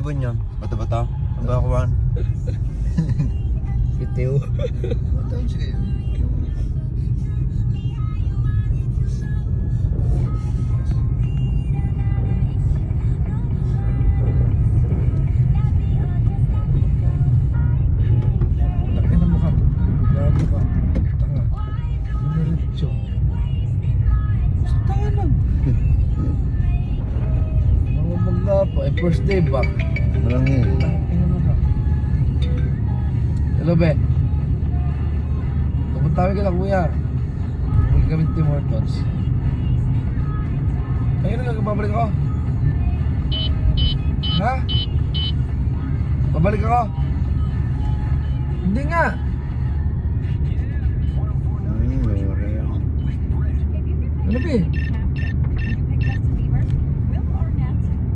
ibon yun? Bata-bata? Ang bakawan? Bitiw. Bataan siya kayo. Laki na mukha. Grabe ka. Tanga. Dumiretso. Sa tanga lang. Mamamag na po. First day back. Walang yun. Laki na mukha. Hello, be. Pupuntawi ka lang, kuya. Huwag kami Tim Hortons. Ayun na, babalik ako. Ha? Babalik ako. Hindi nga. Ano, be?